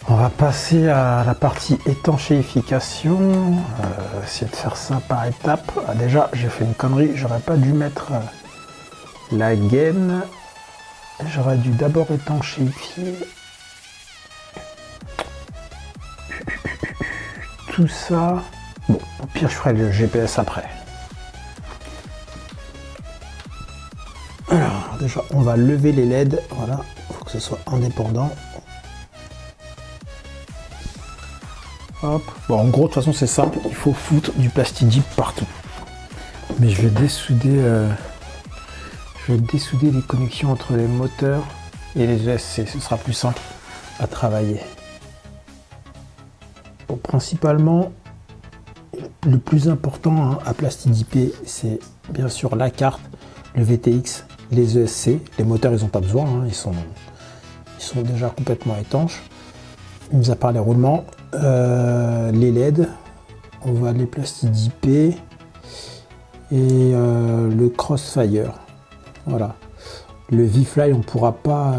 On va passer à la partie étanchéification, essayer de faire ça par étapes. Ah, déjà j'ai fait une connerie, j'aurais pas dû mettre la gaine, j'aurais dû d'abord étanchéifier tout ça. Bon, au pire je ferai le GPS après. Alors déjà on va lever les LED, voilà, il faut que ce soit indépendant. Hop. Bon, en gros, de toute façon, c'est simple. Il faut foutre du plastidip partout. Mais je vais dessouder, les connexions entre les moteurs et les ESC. Ce sera plus simple à travailler. Bon, principalement, le plus important à plastidiper, c'est bien sûr la carte, le VTX, les ESC. Les moteurs, ils n'ont pas besoin. Hein, ils sont déjà complètement étanches. Mis à part les roulements. Les LED, on va les plastidiper et le Crossfire, voilà. Le V-Fly, on pourra pas,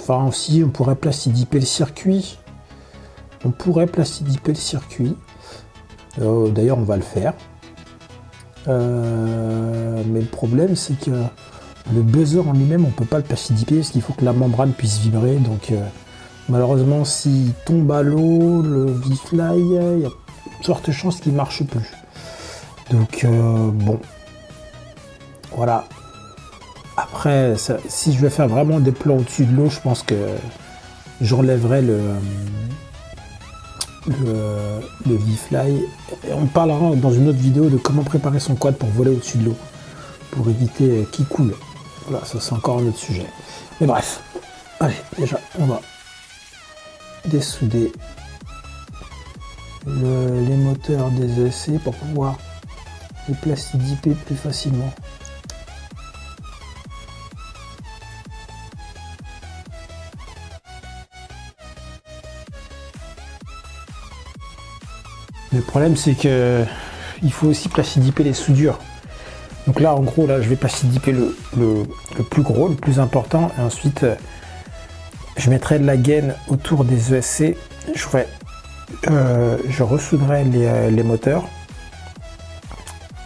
enfin aussi on pourrait plastidiper le circuit, d'ailleurs on va le faire, mais le problème c'est que le buzzer en lui-même on peut pas le plastidiper parce qu'il faut que la membrane puisse vibrer, donc malheureusement, s'il tombe à l'eau, le V-Fly, il y a de fortes chances qu'il ne marche plus. Donc, bon. Voilà. Après, si je vais faire vraiment des plans au-dessus de l'eau, je pense que j'enlèverai le V-Fly. Et on parlera dans une autre vidéo de comment préparer son quad pour voler au-dessus de l'eau, pour éviter qu'il coule. Voilà, ça c'est encore un autre sujet. Mais bref. Allez, déjà, on va dessouder les moteurs des ESC pour pouvoir les plastidiper plus facilement. Le problème c'est que il faut aussi plastidiper les soudures. Donc là en gros là je vais plastidiper le plus gros, le plus important, et ensuite je mettrai de la gaine autour des ESC, je ressouderai les moteurs,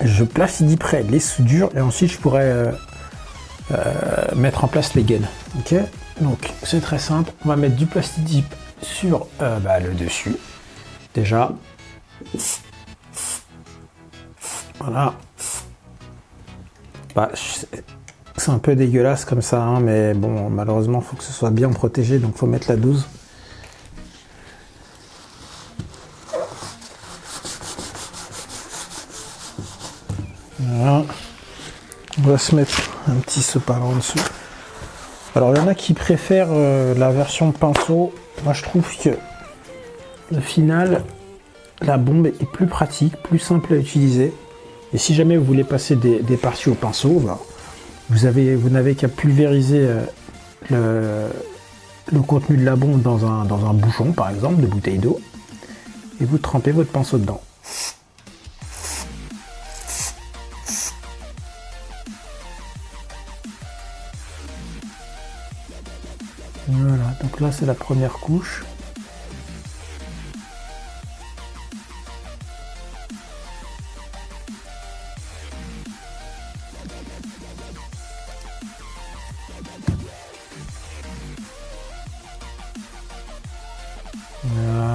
je plastidiperai les soudures et ensuite je pourrai mettre en place les gaines. Ok, donc c'est très simple, on va mettre du plastidip sur le dessus, déjà, voilà. C'est un peu dégueulasse comme ça, hein, mais bon, malheureusement, il faut que ce soit bien protégé, donc il faut mettre la 12. Voilà. On va se mettre un petit sopalin en dessous. Alors, il y en a qui préfèrent la version pinceau. Moi, je trouve que au final, la bombe est plus pratique, plus simple à utiliser. Et si jamais vous voulez passer des parties au pinceau, vous n'avez qu'à pulvériser le contenu de la bombe dans un bouchon, par exemple, de bouteille d'eau, et vous trempez votre pinceau dedans. Voilà, donc là c'est la première couche. Voilà.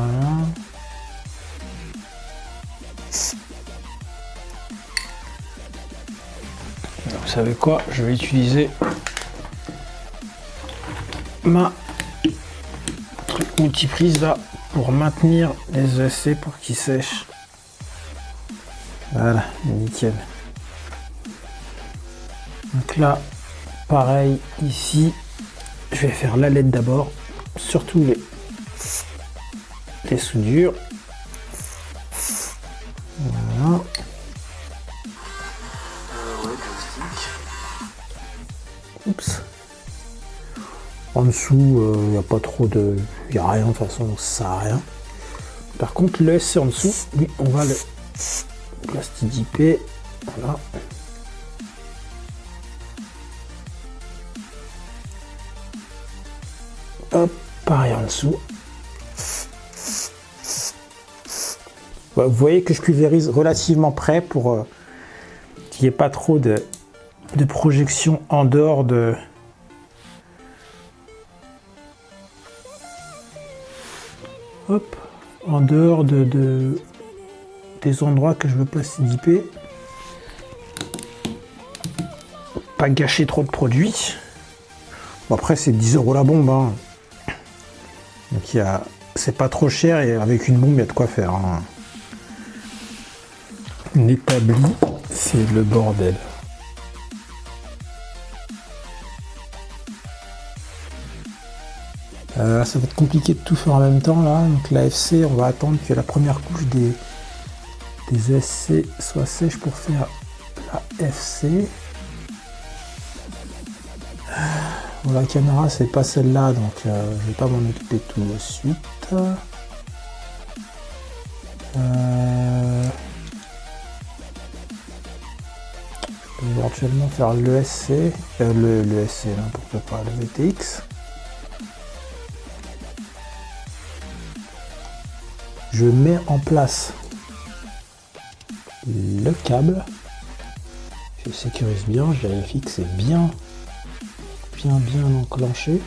Alors, vous savez quoi, je vais utiliser ma truc multiprise là pour maintenir les ESC pour qu'ils sèchent. Voilà, nickel. Donc là, pareil ici, je vais faire la LED d'abord, surtout les soudures. Voilà. Oups. En dessous, il n'y a pas trop de... Il n'y a rien, de toute façon, ça sert à rien. Par contre, le SC en dessous, oui, on va le plastidiper. Voilà. Hop, pareil en dessous. Ouais, vous voyez que je pulvérise relativement près pour qu'il n'y ait pas trop de projection en dehors de... Hop, en dehors des endroits que je veux plastidiper. Pas gâcher trop de produits. Bon, après, c'est 10 € la bombe. Hein. Donc, c'est pas trop cher et avec une bombe, il y a de quoi faire. Hein. Une établie, c'est le bordel. Ça va être compliqué de tout faire en même temps là. Donc la FC, on va attendre que la première couche des ESC soit sèche pour faire la FC. Bon, la caméra c'est pas celle-là, donc je vais pas m'en occuper tout de suite. Je peux éventuellement faire l'ESC, l'ESC n'importe quoi, le VTX. Je mets en place le câble, je sécurise bien, je vérifie que c'est bien enclenché.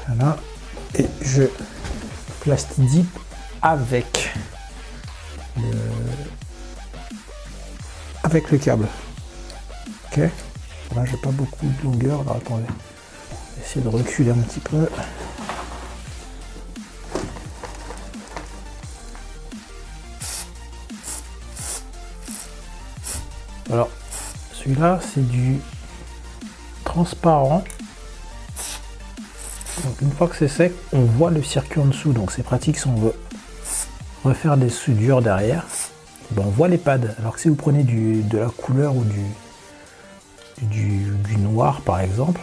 Voilà, et je plastidipe avec le câble. Ok, là j'ai pas beaucoup de longueur, alors attendez, je vais essayer de reculer un petit peu. Alors, celui-là, c'est du transparent. Donc, une fois que c'est sec, on voit le circuit en dessous. Donc, c'est pratique si on veut refaire des soudures derrière. Ben, on voit les pads. Alors que si vous prenez de la couleur ou du noir, par exemple,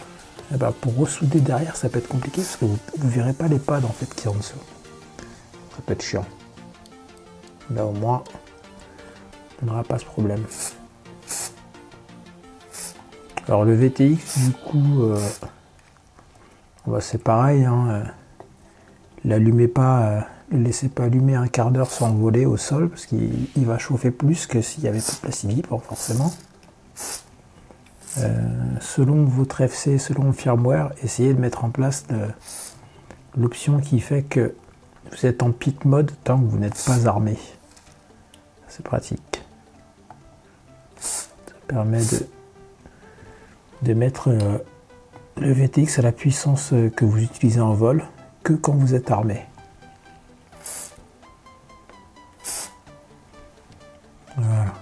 et ben, pour ressouder derrière, ça peut être compliqué parce que vous ne verrez pas les pads en fait qui sont en dessous. Ça peut être chiant. Là, au moins, on n'aura pas ce problème. Alors le VTX du coup c'est pareil, hein, l'allumez pas, le laissez pas allumer un quart d'heure sans voler au sol parce qu'il va chauffer plus que s'il n'y avait pas de plastique, forcément. Selon votre FC, selon le firmware, essayez de mettre en place l'option qui fait que vous êtes en pit mode tant que vous n'êtes pas armé. C'est pratique. Ça permet de mettre le VTX à la puissance que vous utilisez en vol que quand vous êtes armé. Voilà.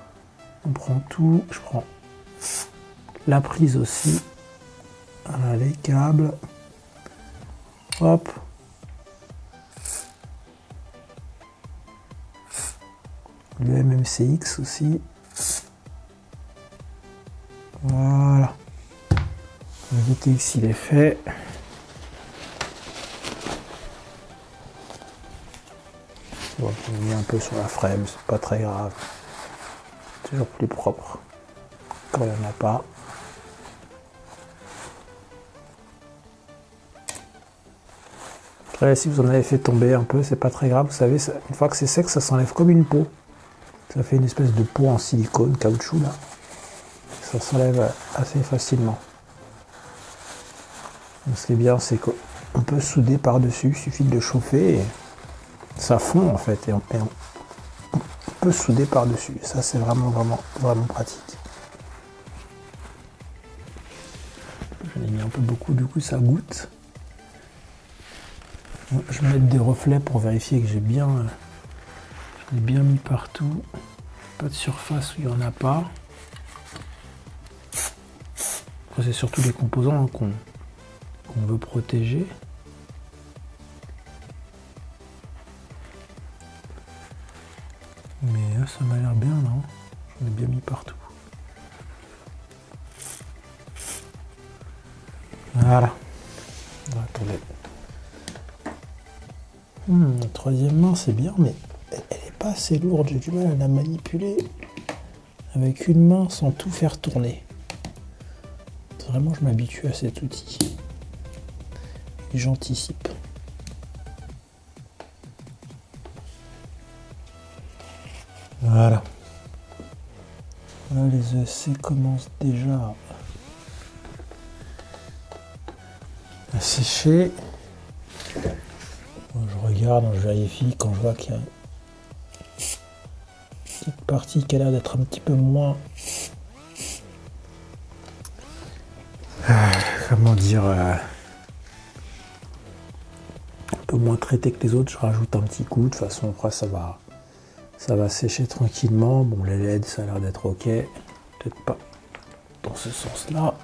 On prend tout. Je prends la prise aussi. Voilà, les câbles. Hop. Le MMCX aussi. Voilà. Le VTX il est fait. Bon, j'ai mis un peu sur la frame, c'est pas très grave. Toujours plus propre quand il n'y en a pas. Après, si vous en avez fait tomber un peu, c'est pas très grave. Vous savez, une fois que c'est sec, ça s'enlève comme une peau. Ça fait une espèce de peau en silicone, caoutchouc là. Ça s'enlève assez facilement. Donc, ce qui est bien, c'est qu'on peut souder par-dessus, il suffit de le chauffer et ça fond en fait. Et on peut souder par-dessus. Ça, c'est vraiment pratique. J'en ai mis un peu beaucoup, du coup, ça goûte. Je vais mettre des reflets pour vérifier que j'ai bien, je l'ai bien mis partout. Pas de surface où il n'y en a pas. C'est surtout les composants qu'on veut protéger. Mais ça m'a l'air bien, non? J'en ai bien mis partout. Voilà. Attendez. La troisième main, c'est bien, mais elle n'est pas assez lourde. J'ai du mal à la manipuler avec une main sans tout faire tourner. Vraiment, je m'habitue à cet outil. Et j'anticipe. Voilà. Là, les ESC commencent déjà à sécher. Bon, je regarde, je vérifie quand je vois qu'il y a une petite partie qui a l'air d'être un petit peu moins... comment dire... un peu moins traité que les autres. Je rajoute un petit coup. De toute façon, après, ça va sécher tranquillement. Bon, les LED, ça a l'air d'être ok. Peut-être pas dans ce sens-là.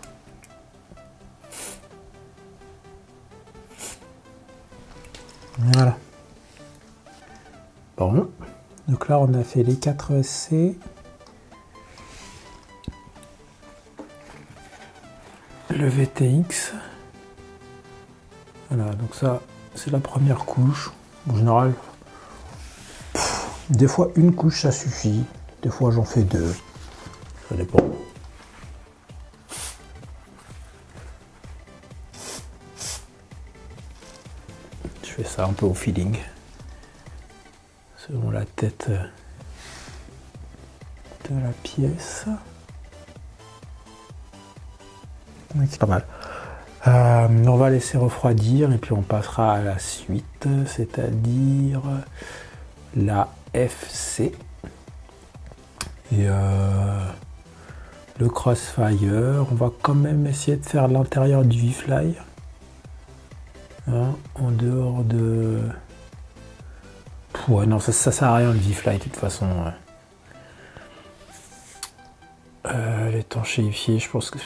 Voilà. Bon. Donc là, on a fait les 4 SC. Le VTX. Voilà, donc ça, c'est la première couche. En général, des fois, une couche, ça suffit. Des fois, j'en fais 2. Ça dépend. Je fais ça un peu au feeling. Selon la tête de la pièce. C'est pas mal. On va laisser refroidir et puis on passera à la suite, c'est-à-dire la FC et le Crossfire. On va quand même essayer de faire l'intérieur du V-Fly, hein, en dehors de... Ouais, non, ça sert à rien le V-Fly de toute façon. L'étanchéifier, je pense que...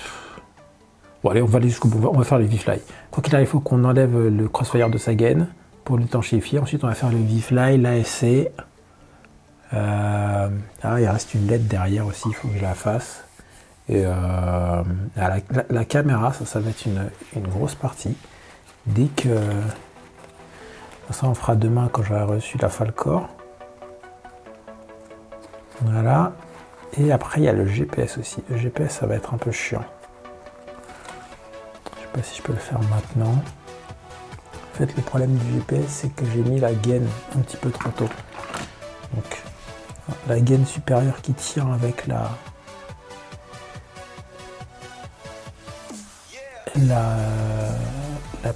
Bon allez, on va aller jusqu'au bout, on va faire le V-Fly. Quoi qu'il arrive, il faut qu'on enlève le Crossfire de sa gaine pour l'étanchéifier. Ensuite, on va faire le V-Fly, l'ASC. Ah, il reste une LED derrière aussi, il faut que je la fasse. Et la caméra, ça va être une grosse partie. Dès que... Ça, on fera demain quand j'aurai reçu la Falcor. Voilà. Et après, il y a le GPS aussi. Le GPS, ça va être un peu chiant. Je sais pas si je peux le faire maintenant. En fait, le problème du GPS, c'est que j'ai mis la gaine un petit peu trop tôt. Donc, la gaine supérieure qui tire avec la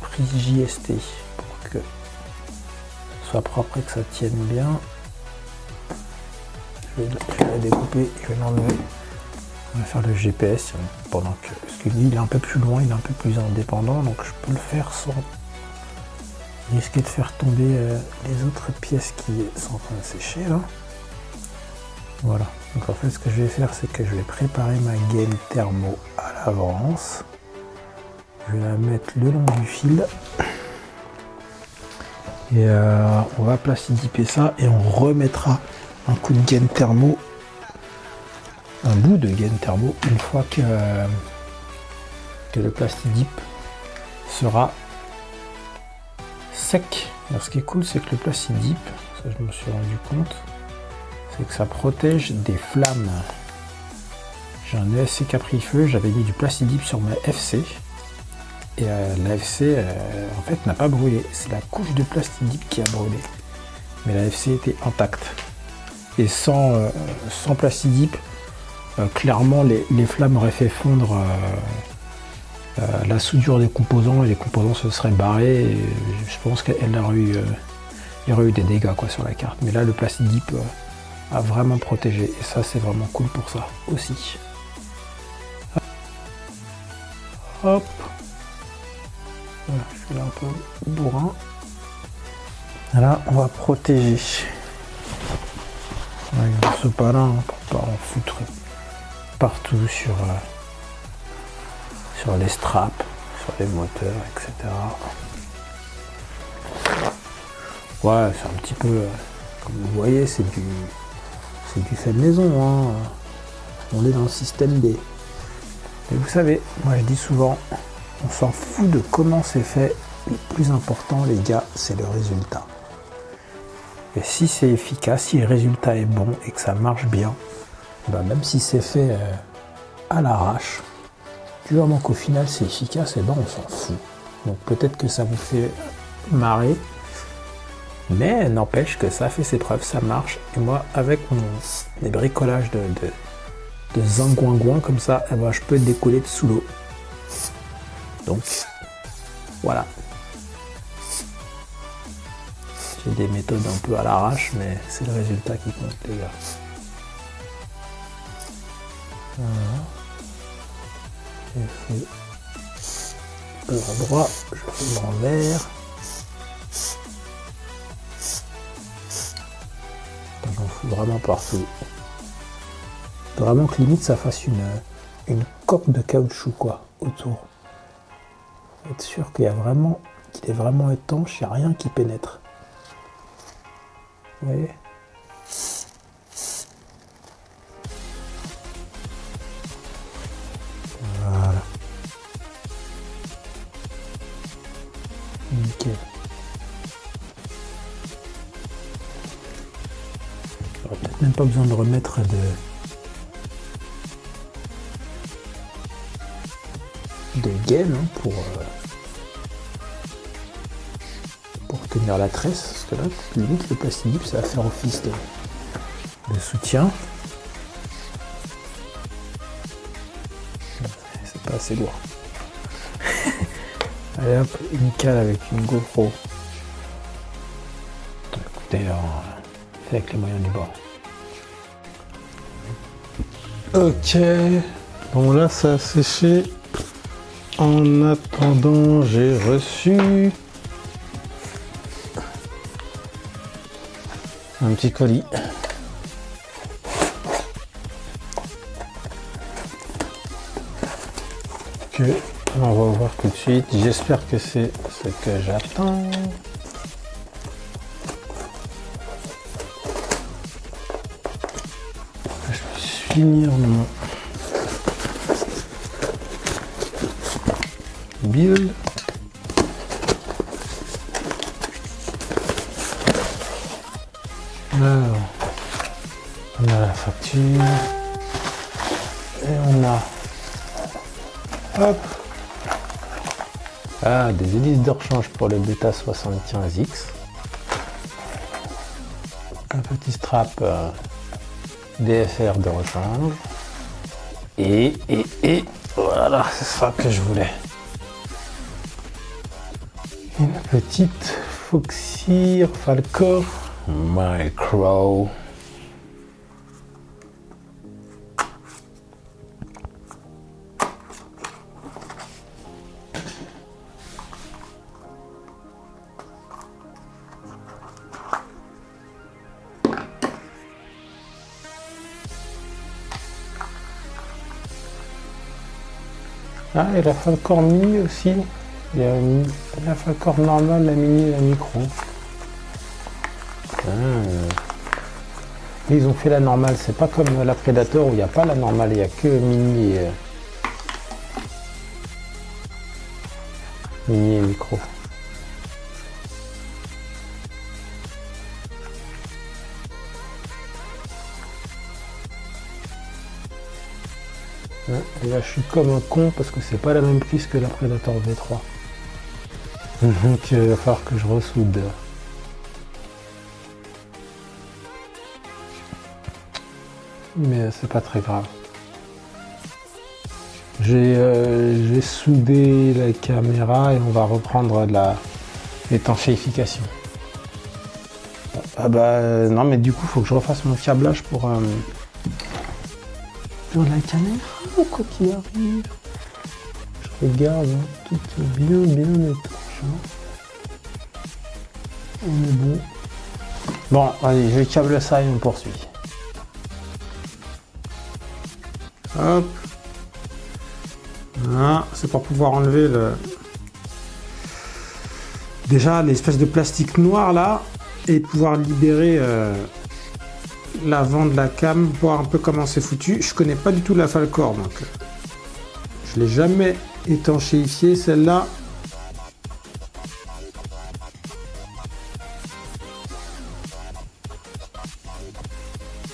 prise JST pour que ce soit propre et que ça tienne bien. Je vais la découper, je vais l'enlever. On va faire le GPS pendant que... Parce que lui, il est un peu plus loin, il est un peu plus indépendant, donc je peux le faire sans risquer de faire tomber les autres pièces qui sont en train de sécher là. Voilà. Donc en fait, ce que je vais faire, c'est que je vais préparer ma gaine thermo à l'avance. Je vais la mettre le long du fil. Et on va plastidiper ça et on remettra un coup de gaine thermo, un bout de gaine thermo, une fois que le plastidip sera sec. Alors ce qui est cool, c'est que le plastidip, ça je me suis rendu compte, c'est que ça protège des flammes. J'ai un ESC qui a pris feu, j'avais mis du plastidip sur ma FC. Et la FC, en fait, n'a pas brûlé. C'est la couche de plastidip qui a brûlé. Mais la FC était intacte. Et sans plastidip, clairement, les flammes auraient fait fondre la soudure des composants et les composants se seraient barrés. Et je pense qu'il y aurait eu des dégâts quoi, sur la carte. Mais là, le plastidip a vraiment protégé. Et ça, c'est vraiment cool pour ça aussi. Hop. Voilà, je suis là un peu bourrin. Là, on va protéger avec un sopalin pour pas en foutre partout sur les straps, sur les moteurs, etc. Ouais, c'est un petit peu, comme vous voyez, c'est du fait de maison, hein. On est dans le système B. Mais vous savez, moi je dis souvent, on s'en fout de comment c'est fait. Le plus important, les gars, c'est le résultat. Et si c'est efficace, si le résultat est bon et que ça marche bien, bah même si c'est fait à l'arrache, du moment qu'au final c'est efficace, et ben on s'en fout. Donc peut-être que ça vous fait marrer, mais n'empêche que ça fait ses preuves, ça marche. Et moi, avec mes bricolages de zingouingouin comme ça, eh ben, je peux décoller de sous l'eau. Donc, voilà. J'ai des méthodes un peu à l'arrache, mais c'est le résultat qui compte, les gars. Voilà. J'ai fait l'endroit, je fais l'envers. J'en fous vraiment partout. Vraiment que limite ça fasse une coque de caoutchouc quoi autour. Être sûr qu'il est vraiment étanche, il n'y a rien qui pénètre. Vous voyez ? Voilà. Nickel. J'aurais peut-être même pas besoin de remettre de gaine hein, pour tenir la tresse, parce que là, limite le plastique, ça va faire office de soutien. C'est pas assez lourd. Allez hop, nickel avec une GoPro. Écoutez, fait avec les moyens du bord. Ok, bon là ça a séché. En attendant, j'ai reçu un petit colis. Que on va voir tout de suite. J'espère que c'est ce que j'attends. Je vais finir mon build. Alors, on a la facture et on a hop, des hélices de rechange pour le Beta 75X, un petit strap DFR de rechange et voilà, c'est ça que je voulais. Une petite Foxeer Falcor Micro. Ah, et la Falcor Mini aussi. Il y a la Falcor normale, la Mini et la Micro. Ils ont fait la normale, c'est pas comme la Predator où il n'y a pas la normale, il n'y a que Mini et Micro. Et là je suis comme un con parce que c'est pas la même prise que la Predator V3. Donc il va falloir que je ressoude. Mais c'est pas très grave. J'ai soudé la caméra et on va reprendre l'étanchéification. Ah bah non mais du coup faut que je refasse mon câblage pour la caméra quoi qu'il arrive. Je regarde hein, tout bien étanche. On est bon. Bon, allez, je câble ça et on poursuit. Hop. Voilà, c'est pour pouvoir enlever déjà l'espèce de plastique noir là et pouvoir libérer l'avant de la cam, voir un peu comment c'est foutu. Je connais pas du tout la Falcor, donc je l'ai jamais étanchéifiée celle-là.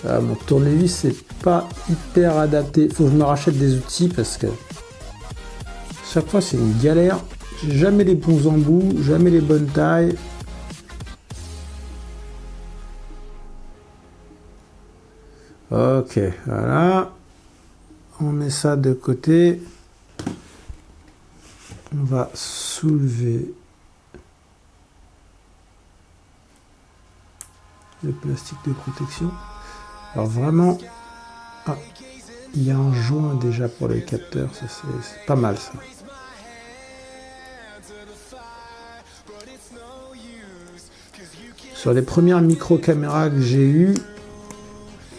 Mon tournevis c'est pas hyper adapté. Faut que je me rachète des outils parce que chaque fois c'est une galère. J'ai jamais les bons embouts, jamais les bonnes tailles. Ok, voilà. On met ça de côté. On va soulever le plastique de protection. Alors vraiment, ah, il y a un joint déjà pour les capteurs, ça c'est pas mal ça. Sur les premières micro-caméras que j'ai eues,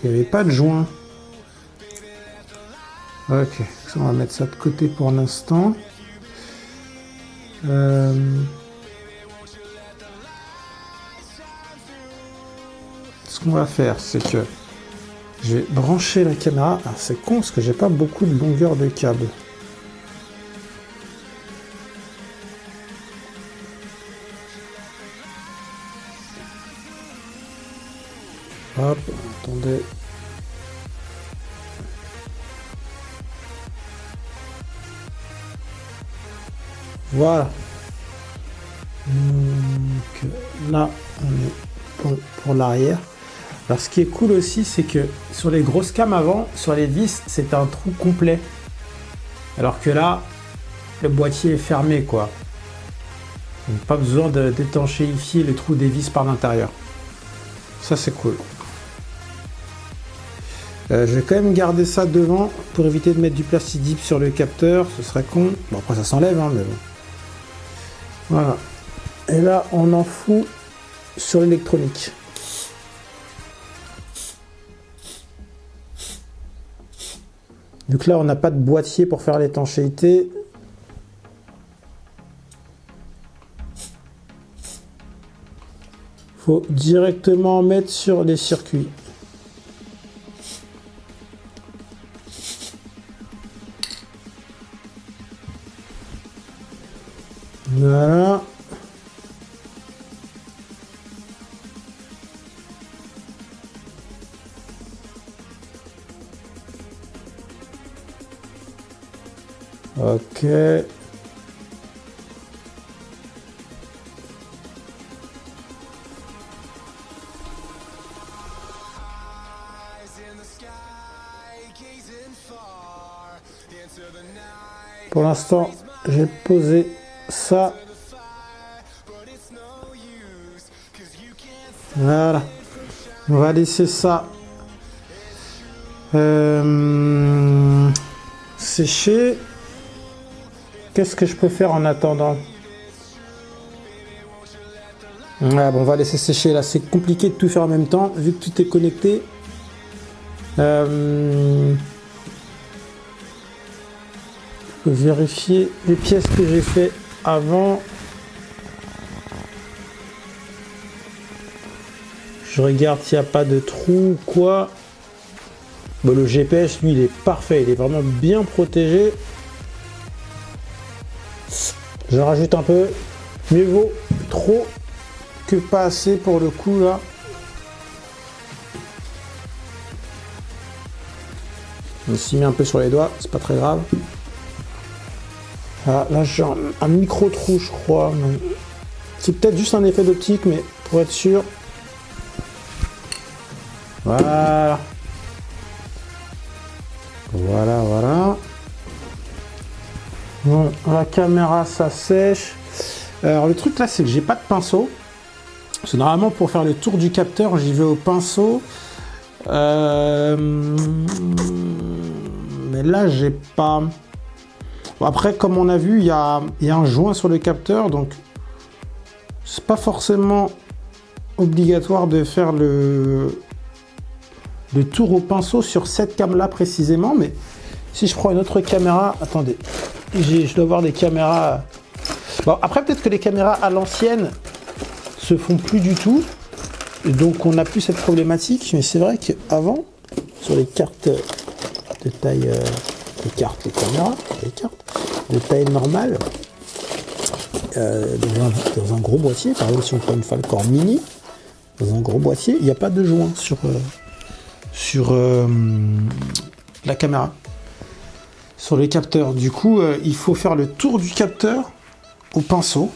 il n'y avait pas de joint. Ok, on va mettre ça de côté pour l'instant. Ce qu'on va faire, c'est que je vais brancher la caméra. Ah, c'est con parce que j'ai pas beaucoup de longueur de câble. Hop, attendez. Voilà. Donc là, on est bon pour l'arrière. Alors ce qui est cool aussi, c'est que sur les grosses cams avant, sur les vis, c'est un trou complet. Alors que là, le boîtier est fermé, quoi. Donc pas besoin d'étanchéifier le trou des vis par l'intérieur. Ça, c'est cool. Je vais quand même garder ça devant pour éviter de mettre du plastique dip sur le capteur. Ce serait con. Bon, après, ça s'enlève, hein, mais bon. Voilà. Et là, on en fout sur l'électronique. Donc là, on n'a pas de boîtier pour faire l'étanchéité. Faut directement mettre sur les circuits. Voilà. Ok. Pour l'instant, j'ai posé ça. Voilà. On va laisser ça sécher. Qu'est-ce que je peux faire en attendant? Ouais, bon, on va laisser sécher là. C'est compliqué de tout faire en même temps vu que tout est connecté. Je peux vérifier les pièces que j'ai fait avant. Je regarde s'il n'y a pas de trou ou quoi. Bon, le GPS, lui, il est parfait. Il est vraiment bien protégé. Je rajoute un peu. Mieux vaut trop que pas assez pour le coup, là. Je me suis mis un peu sur les doigts. C'est pas très grave. Voilà, là, j'ai un micro-trou, je crois. C'est peut-être juste un effet d'optique, mais pour être sûr... Voilà. Voilà. Bon, la caméra, ça sèche. Alors, le truc là, c'est que j'ai pas de pinceau. Parce que normalement, pour faire le tour du capteur, j'y vais au pinceau. Mais là, j'ai pas... Bon, après, comme on a vu, il y a un joint sur le capteur, donc c'est pas forcément obligatoire de faire le tour au pinceau sur cette cam là précisément, mais si je prends une autre caméra, attendez, je dois avoir des caméras. Bon, après peut-être que les caméras à l'ancienne se font plus du tout, et donc on n'a plus cette problématique, mais c'est vrai qu'avant, sur les cartes de taille, les caméras, les cartes de taille normale, dans un gros boîtier, par exemple si on prend une Falcor Mini, dans un gros boîtier, il n'y a pas de joint sur la caméra, sur les capteurs. Du coup, il faut faire le tour du capteur au pinceau.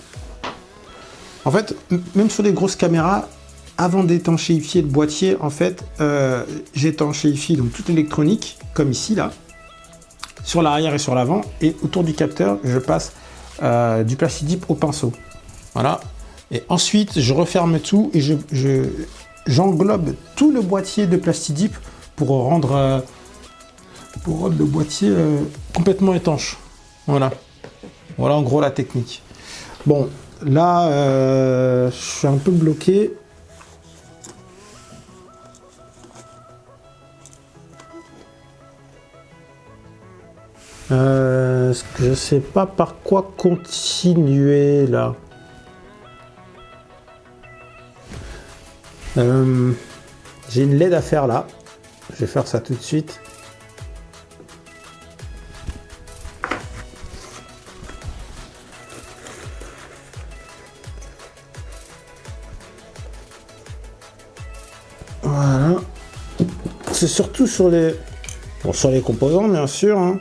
En fait, même sur les grosses caméras, avant d'étanchéifier le boîtier, en fait, j'étanchéifie donc toute l'électronique, comme ici, là, sur l'arrière et sur l'avant, et autour du capteur, je passe du Plastidip au pinceau. Voilà. Et ensuite, je referme tout et j'englobe tout le boîtier de Plastidip pour rendre le boîtier complètement étanche. Voilà. Voilà en gros la technique. Bon, là, je suis un peu bloqué. Je sais pas par quoi continuer là. J'ai une LED à faire là. Je vais faire ça tout de suite. Voilà. C'est surtout sur les composants bien sûr, hein,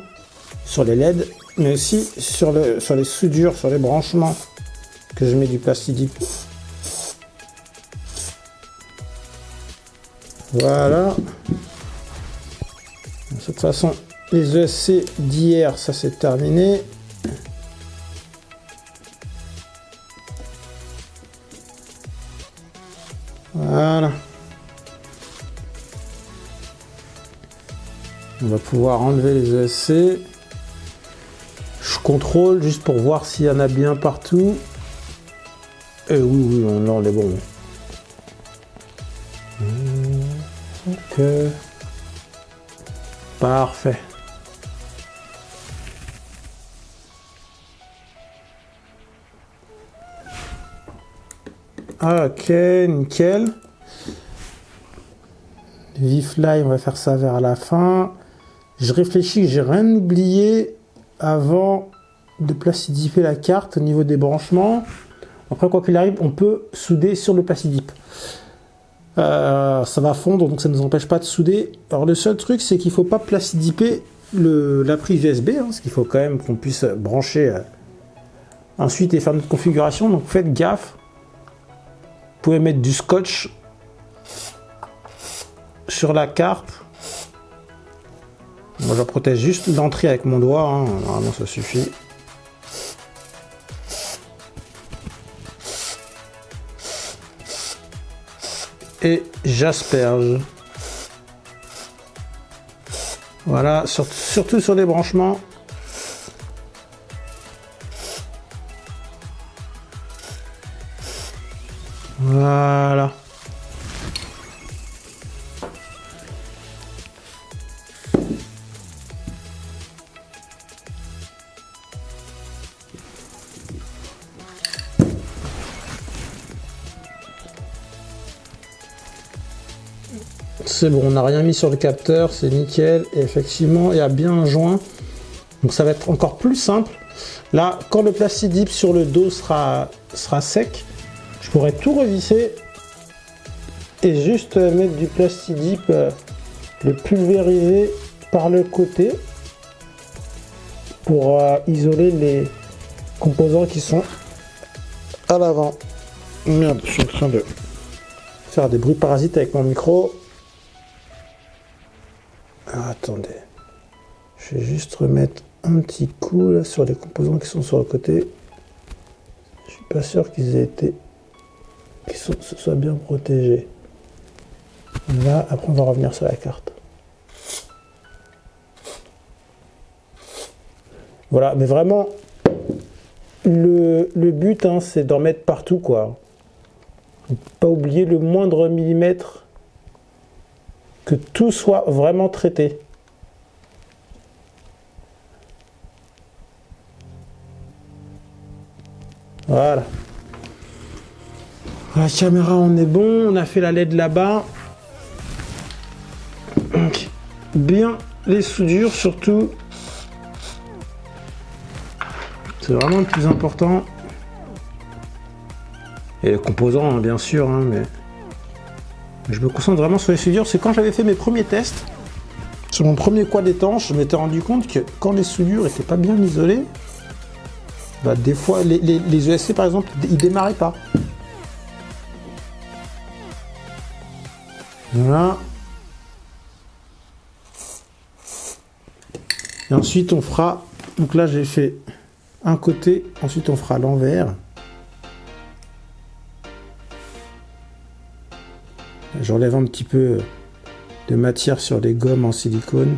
sur les LED, mais aussi sur les soudures, sur les branchements que je mets du Plastidip. Voilà. De toute façon, les ESC d'hier, ça c'est terminé. Voilà. On va pouvoir enlever les ESC. Je contrôle juste pour voir s'il y en a bien partout. Et oui, on est bon. Ok. Parfait. Ok, nickel. Vif là, on va faire ça vers la fin. Je réfléchis que j'ai rien oublié avant de plastidiper la carte au niveau des branchements. Après, quoi qu'il arrive, on peut souder sur le Plastidip. Ça va fondre, donc ça ne nous empêche pas de souder. Alors le seul truc, c'est qu'il ne faut pas plastidiper la prise USB, hein, parce qu'il faut quand même qu'on puisse brancher ensuite et faire notre configuration. Donc faites gaffe. Vous pouvez mettre du scotch sur la carte. Moi, je protège juste l'entrée avec mon doigt, hein. Normalement ça suffit. Et j'asperge. Voilà, surtout sur les branchements. Voilà. C'est bon, on n'a rien mis sur le capteur, c'est nickel. Et effectivement, il y a bien un joint. Donc ça va être encore plus simple. Là, quand le Plastidip sur le dos sera sec, je pourrais tout revisser et juste mettre du Plastidip, le pulvériser par le côté pour isoler les composants qui sont à l'avant. Merde, je suis en train de faire des bruits parasites avec mon micro. Alors, attendez, je vais juste remettre un petit coup là sur les composants qui sont sur le côté. Je suis pas sûr qu'ils se soient bien protégés. Là, après on va revenir sur la carte. Voilà, mais vraiment, le but, hein, c'est d'en mettre partout, quoi. Pas oublier le moindre millimètre, que tout soit vraiment traité. Voilà. La caméra, on est bon. On a fait la LED là-bas. Donc, bien les soudures surtout. C'est vraiment le plus important. Et les composants, hein, bien sûr, hein, mais je me concentre vraiment sur les soudures. C'est quand j'avais fait mes premiers tests, sur mon premier quad étanche, je m'étais rendu compte que quand les soudures n'étaient pas bien isolées, bah, des fois, les ESC par exemple, ils démarraient pas. Voilà. Et ensuite, on fera... Donc là, j'ai fait un côté. Ensuite, on fera l'envers. J'enlève un petit peu de matière sur les gommes en silicone.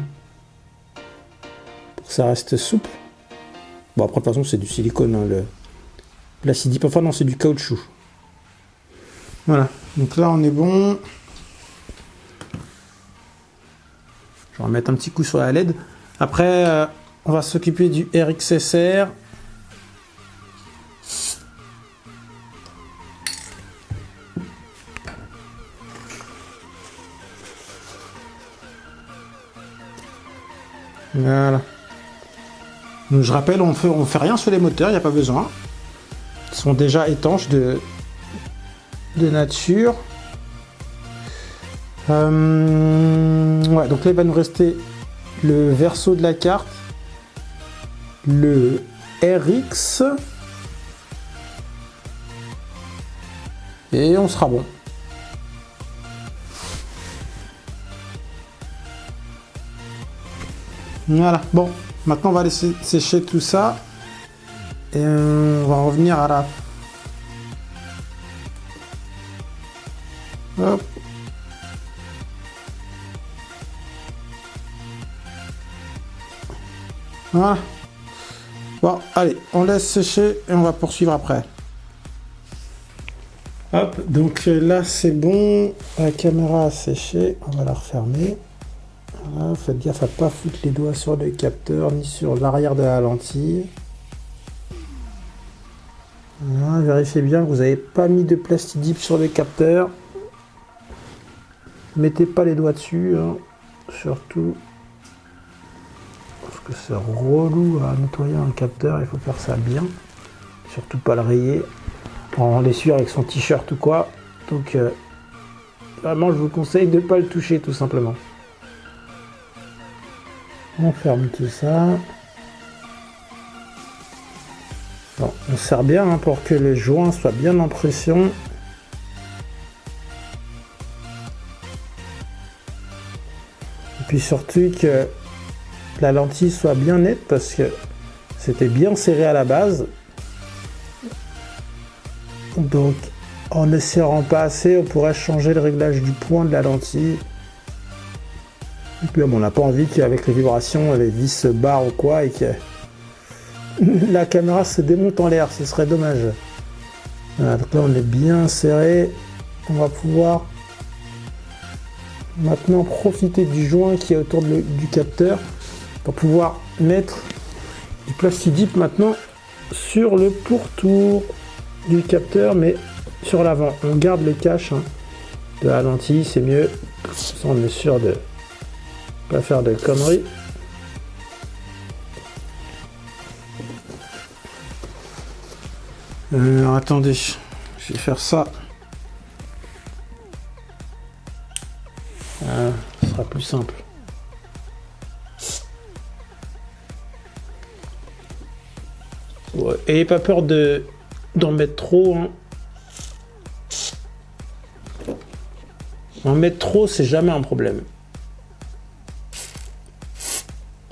Pour que ça reste souple. Bon, après, de toute façon, c'est du silicone. Hein, le Plastidip. Enfin, non, c'est du caoutchouc. Voilà. Donc là, on est bon. Je vais remettre un petit coup sur la LED. Après, on va s'occuper du RXSR. Voilà. Donc, je rappelle, on fait rien sur les moteurs, il n'y a pas besoin. Ils sont déjà étanches de nature. Ouais, donc là, il va nous rester le verso de la carte, le RX, et on sera bon. Voilà, bon, maintenant on va laisser sécher tout ça, et on va revenir à la... Hop. Voilà. Bon, allez, on laisse sécher et on va poursuivre après. Hop, donc là c'est bon, la caméra a séché, on va la refermer. Voilà, faites gaffe à pas foutre les doigts sur le capteur ni sur l'arrière de la lentille. Voilà, vérifiez bien que vous n'avez pas mis de Plastidip sur le capteur. Mettez pas les doigts dessus, hein, surtout. Parce que c'est relou à nettoyer un capteur, il faut faire ça bien. Surtout pas le rayer en l'essuie avec son t-shirt ou quoi. Donc vraiment je vous conseille de ne pas le toucher tout simplement. On ferme tout ça. Bon, on serre bien hein, pour que les joints soient bien en pression. Et puis surtout que la lentille soit bien nette parce que c'était bien serré à la base. Donc en ne serrant pas assez, on pourrait changer le réglage du point de la lentille. Et puis bon, on n'a pas envie qu'avec les vibrations, les vis se barrent ou quoi et que la caméra se démonte en l'air, ce serait dommage. Voilà, donc là on est bien serré. On va pouvoir maintenant profiter du joint qui est autour du capteur pour pouvoir mettre du Plastidip maintenant sur le pourtour du capteur, mais sur l'avant. On garde le cache hein, de la lentille, c'est mieux. Ça, on est sûr de pas faire de conneries. Alors attendez, je vais faire ça. Ce sera plus simple. Ouais, ayez pas peur d'en mettre trop. Hein. En mettre trop, c'est jamais un problème.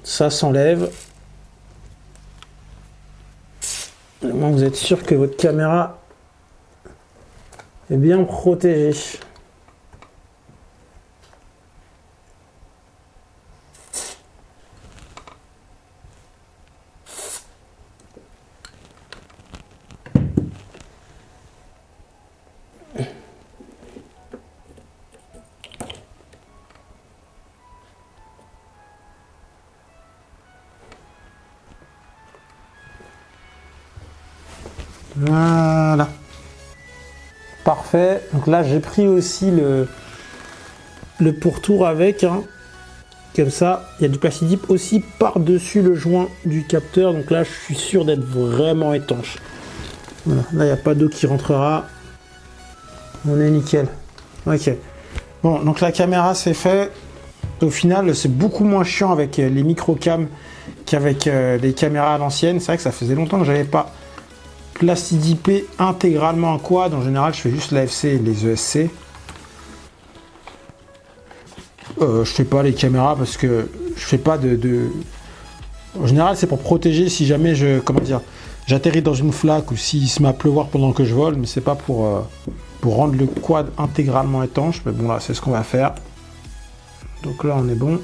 Ça s'enlève. Au moins vous êtes sûr que votre caméra est bien protégée. Voilà. Parfait. Donc là, j'ai pris aussi le pourtour avec. Hein. Comme ça, il y a du plastidip aussi par-dessus le joint du capteur. Donc là, je suis sûr d'être vraiment étanche. Voilà. Là, il n'y a pas d'eau qui rentrera. On est nickel. Ok. Bon, donc la caméra, c'est fait. Au final, c'est beaucoup moins chiant avec les micro-cams qu'avec les caméras à l'ancienne. C'est vrai que ça faisait longtemps que j'avais pas plastidipé intégralement un quad. En général, je fais juste l'AFC et les ESC. Je fais pas les caméras parce que je fais pas En général, c'est pour protéger si jamais j'atterris dans une flaque ou s'il se met à pleuvoir pendant que je vole, mais c'est pas pour rendre le quad intégralement étanche. Mais bon, là, c'est ce qu'on va faire. Donc là, on est bon.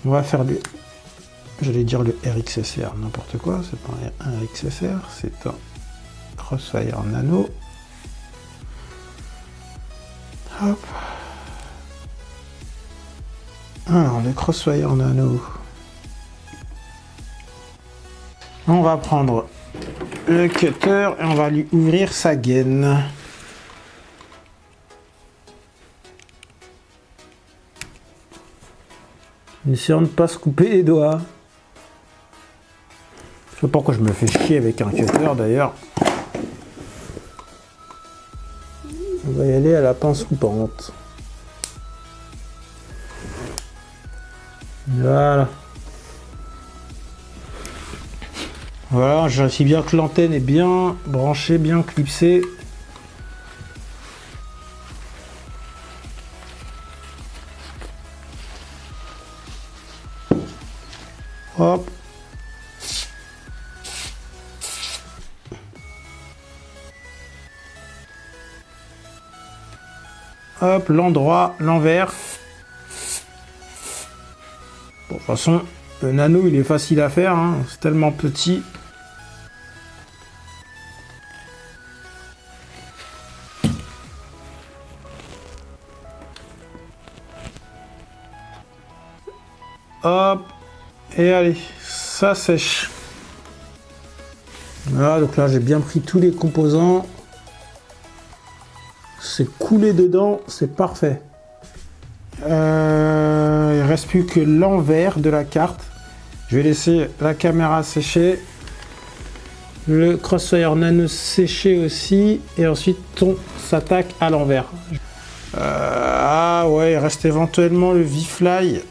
On va faire j'allais dire le RXSR, n'importe quoi. C'est pas un RXSR, c'est un Crossfire Nano. Hop. Alors, le Crossfire Nano. On va prendre le cutter et on va lui ouvrir sa gaine. Essayons de ne pas se couper les doigts. Je sais pas pourquoi je me fais chier avec un cutter d'ailleurs. On va y aller à la pince coupante. Voilà. Voilà, je vérifie bien que l'antenne est bien branchée, bien clipsée. Hop. Hop, l'endroit, l'envers. Bon, de toute façon, le nano, il est facile à faire, hein. C'est tellement petit. Hop. Et allez, ça sèche. Voilà, donc là, j'ai bien pris tous les composants. C'est coulé dedans, c'est parfait. Il reste plus que l'envers de la carte. Je vais laisser la caméra sécher, le Crossfire Nano sécher aussi, et ensuite on s'attaque à l'envers. Ah ouais, il reste éventuellement le V-Fly.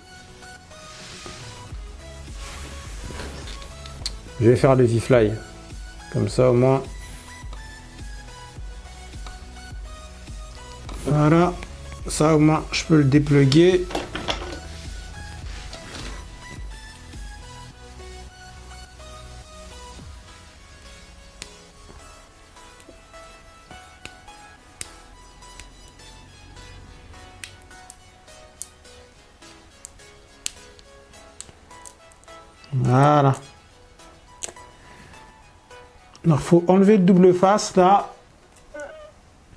Je vais faire le V-Fly, comme ça au moins. Voilà, ça au moins je peux le dépluguer. Voilà. Alors, faut enlever le double face là.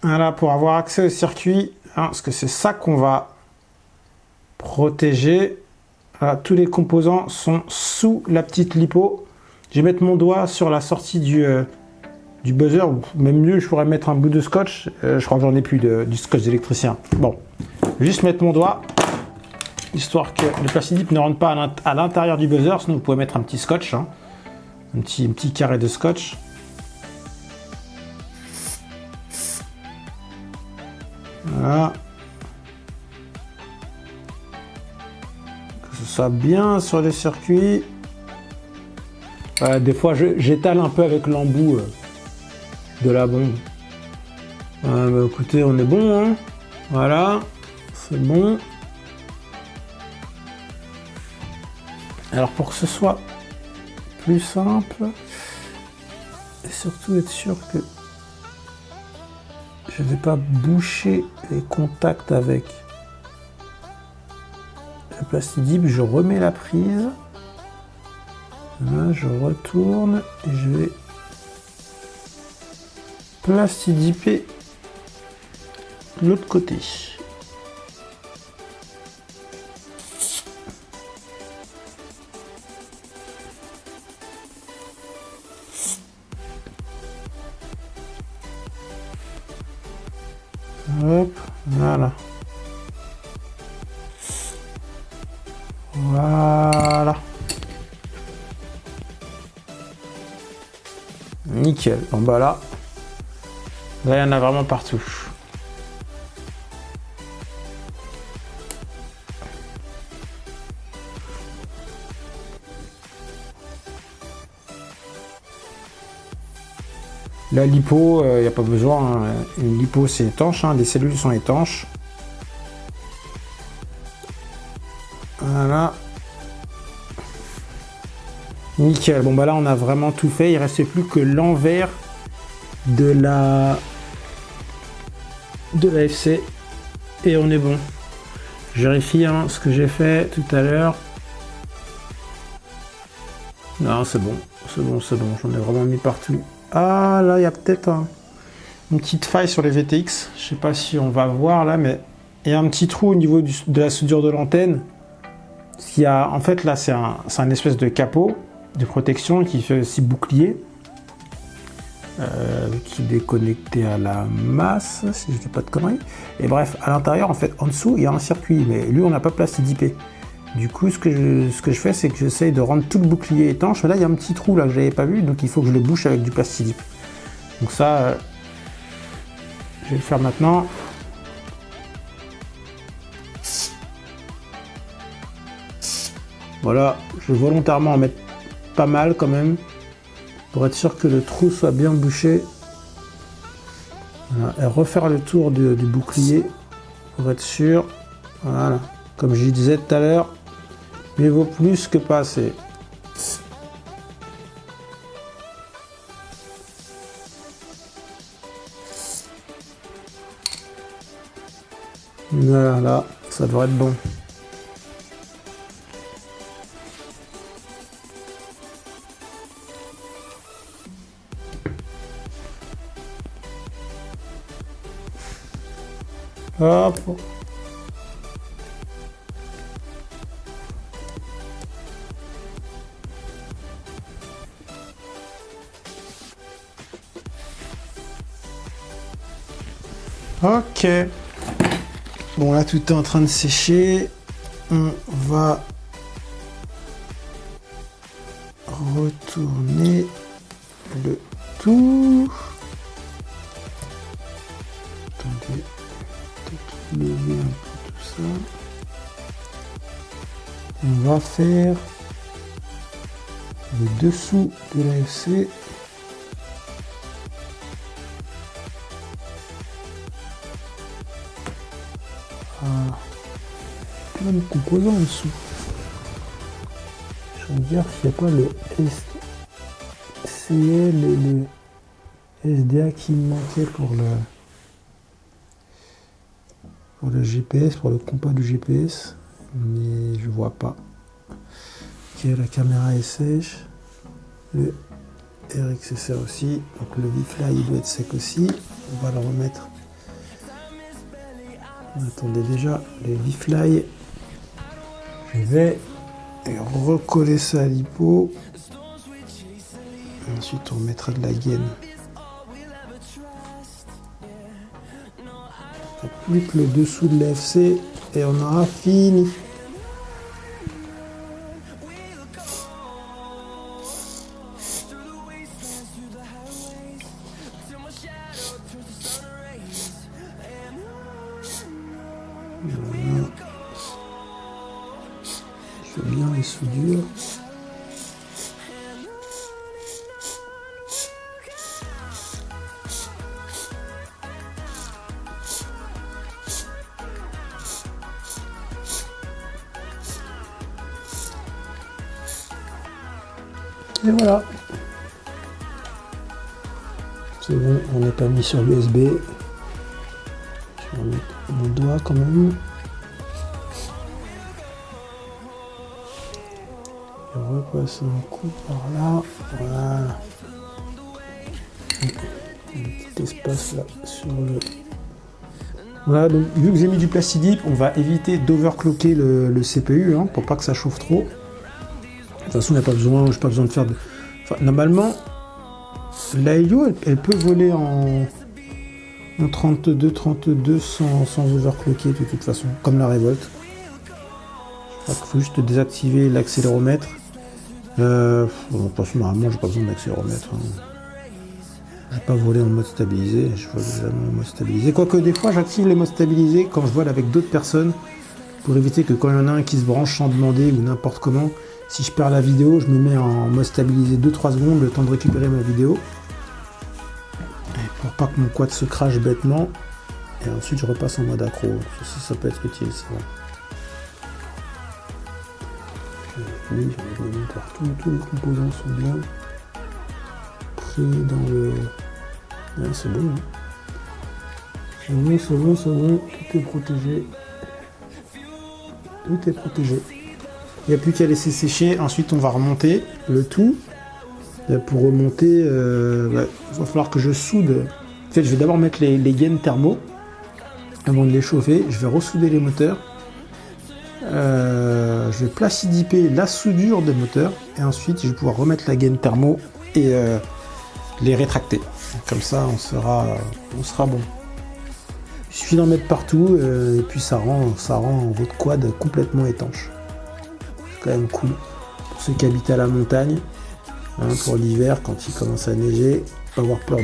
Voilà, pour avoir accès au circuit. Hein, parce que c'est ça qu'on va protéger. Voilà, tous les composants sont sous la petite lipo. Je vais mettre mon doigt sur la sortie du buzzer. Ou même mieux, je pourrais mettre un bout de scotch. Je crois que j'en ai plus du scotch d'électricien. Bon, juste mettre mon doigt. Histoire que le plastidip ne rentre pas à l'intérieur du buzzer. Sinon, vous pouvez mettre un petit scotch. Hein, un petit carré de scotch. Voilà. Que ce soit bien sur les circuits. Des fois, j'étale un peu avec l'embout de la bombe. Bah, écoutez, on est bon. Hein, voilà, c'est bon. Alors, pour que ce soit plus simple, et surtout être sûr que je ne vais pas boucher les contacts avec le plastidip, je remets la prise. Là, je retourne et je vais plastidiper l'autre côté. Hop, voilà. Voilà. Nickel. Bon bah là il y en a vraiment partout. La lipo, il n'y a pas besoin. Hein. Une lipo, c'est étanche. Hein. Les cellules sont étanches. Voilà. Nickel. Bon, bah là, on a vraiment tout fait. Il ne reste plus que l'envers de la FC. Et on est bon. Je vérifie hein, ce que j'ai fait tout à l'heure. Non, c'est bon. C'est bon, c'est bon. J'en ai vraiment mis partout. Ah là, il y a peut-être une petite faille sur les VTX. Je sais pas si on va voir là, mais il y a un petit trou au niveau de la soudure de l'antenne. En fait, là, c'est un espèce de capot de protection qui fait aussi bouclier, qui est déconnecté à la masse, si je dis pas de conneries. Et bref, à l'intérieur, en fait, en dessous, il y a un circuit, mais lui, on n'a pas placé d'IP. Du coup, ce que je fais, c'est que j'essaye de rendre tout le bouclier étanche. Mais là, il y a un petit trou là que je n'avais pas vu, donc il faut que je le bouche avec du plastidip. Donc ça, je vais le faire maintenant. Voilà, je vais volontairement en mettre pas mal quand même, pour être sûr que le trou soit bien bouché. Voilà, et refaire le tour du bouclier, pour être sûr. Voilà, comme je disais tout à l'heure. Mieux vaut plus que pas assez. Voilà, ça devrait être bon. Hop. Ok. Bon là tout est en train de sécher. On va retourner le tout. Attendez. Peut-être lever un peu tout ça. On va faire le dessous de la FC. Plein de composants en dessous. Je regarde s'il n'y a pas le SCL et le SDA qui me manquait pour le GPS, pour le compas du GPS, mais je vois pas. Ok, la caméra est sèche, le RXSR aussi, donc le V-Fly il doit être sec aussi. On va le remettre. Attendez déjà, le V-Fly. Je vais recoller ça à l'hypo. Ensuite, on mettra de la gaine. Plus que le dessous de l'FC et on aura fini. Voilà. Je fais bien les soudures. Et voilà. C'est bon, on n'est pas mis sur l'USB. Je vais remettre mon doigt quand même. Et repasser un coup par là. Voilà. Un petit espace là sur le... Voilà, donc vu que j'ai mis du plastidip, on va éviter d'overclocker le CPU hein, pour pas que ça chauffe trop. De toute façon, il n'y a pas besoin, j'ai pas besoin de faire de... Enfin, normalement, la Helio, elle peut voler En 32 sans overclocker de toute façon, comme la Révolte. Il faut juste désactiver l'accéléromètre. Bon, normalement, j'ai pas besoin d'accéléromètre. Hein. Je vais pas voler en mode stabilisé. Je vole jamais en mode stabilisé. Quoique des fois, j'active les modes stabilisés quand je vole avec d'autres personnes pour éviter que quand il y en a un qui se branche sans demander ou n'importe comment, si je perds la vidéo, je me mets en mode stabilisé 2-3 secondes, le temps de récupérer ma vidéo. Et pour pas que mon quad se crache bêtement. Et ensuite, je repasse en mode accro. Ça peut être utile, c'est vrai. Oui, partout, tous les composants sont bien pris dans le... Ouais, c'est bon. C'est bon, tout est protégé. Tout est protégé. Il n'y a plus qu'à laisser sécher. Ensuite, on va remonter le tout. Pour remonter, il va falloir que je soude. En fait, je vais d'abord mettre les gaines thermaux avant de les chauffer. Je vais ressouder les moteurs. Je vais placidiper la soudure des moteurs et ensuite je vais pouvoir remettre la gaine thermo et les rétracter. Comme ça, on sera bon. Il suffit d'en mettre partout et puis ça rend votre quad complètement étanche. C'est quand même cool pour ceux qui habitent à la montagne. Hein, pour l'hiver, quand il commence à neiger, pas avoir peur